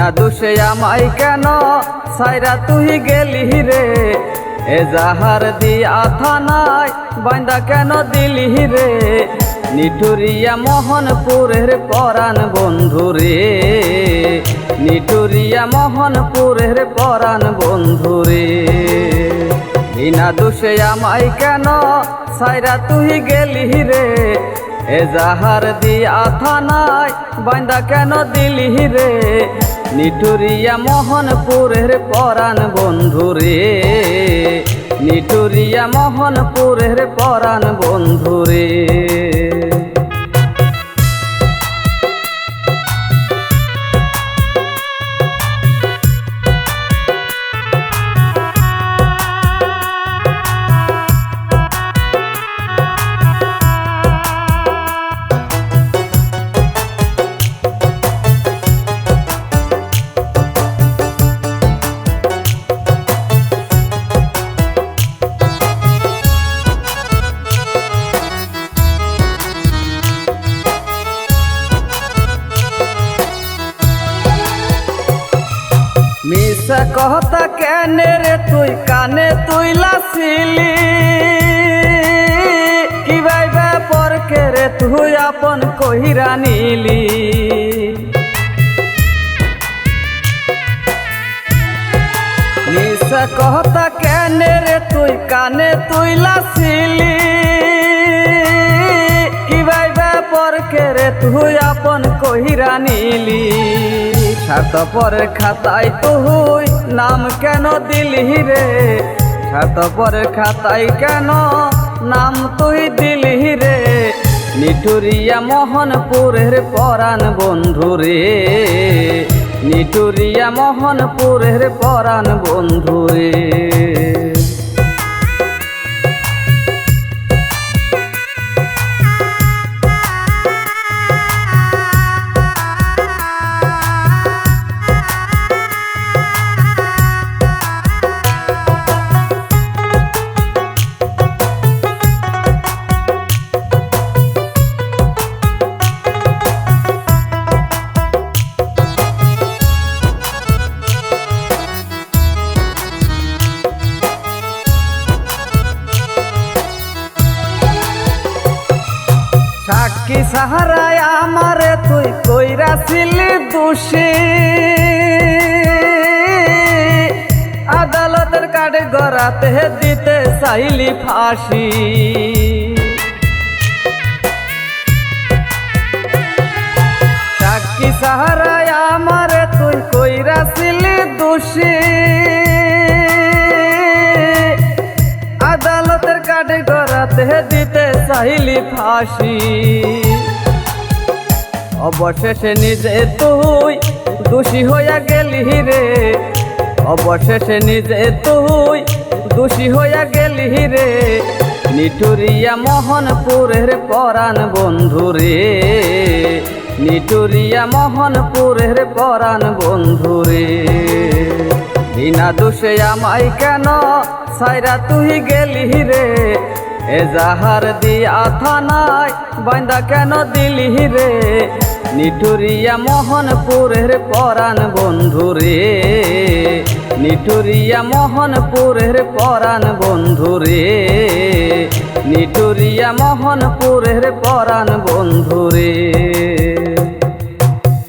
বিনা দোষে আমায় কেন সাইরা তুই গেলি রে, এজাহার দিয়া থানায় বাইন্দা কেন দিলি রে, নিঠুরিয়া মোহনপুরের পরাণ বন্ধু রে, নিঠুরিয়া মোহনপুরের পরাণ বন্ধু রে। বিনা দোষে আমায় কেন সাইরা তুই গেলি রে, এজাহার দিয়া থানায় বাইন্দা কেন দিলি রে, নিঠুরিয়া মোহনপুরের পরাণ বন্ধু রে, নিঠুরিয়া মোহনপুরের পরাণ বন্ধু রে। মিশা কথা কেনে রে তুই কানে তুই লাসিলি, কি ভাইবা পরকে রে তুই আপন কহিরা নিলি, মিশা কথা কেনে রে তুই কানে তুই লাসিলি, কি ভাইবা পরকে রে তুই আপন কহিরা নিলি, স্বার্থপরের খাতায় তুই নাম কেন দিলি রে, স্বার্থপরের খাতায় কেন নাম তুই দিলি রে, নিঠুরিয়া মোহনপুরের পরাণ বন্ধু রে, নিঠুরিয়া মোহনপুরের পরাণ বন্ধু রে। সাক্ষী সাহারায় আমারে তুই কইরাছিলি দোষী, আদালতের কাঠে গড়াতে দিতে চাইলি ফাঁসি, সাক্ষী সাহারায় আমারে তুই কইরাছিলি দোষী, আদালতের কাঠে গড়াতে দিতে চাইলি ফাঁসি, অবশেষে নিজে তুই দোষী হইয়া গেলি রে, অবশেষে নিজে তুই দোষী হইয়া গেলি রে, নিঠুরিয়া মোহনপুরের পরাণ বন্ধু রে, নিঠুরিয়া মোহনপুরের পরাণ বন্ধু রে। বিনা দোষে আমায় কেন সাইরা তুই গেলি রে, এজাহার দিয়া থানায় বাইন্দা কেন দিলি রে, নিঠুরিয়া মোহনপুরের পরাণ বন্ধু রে, নিঠুরিয়া মোহনপুরের পরাণ বন্ধু রে, নিঠুরিয়া মোহনপুরের পরাণ বন্ধু রে।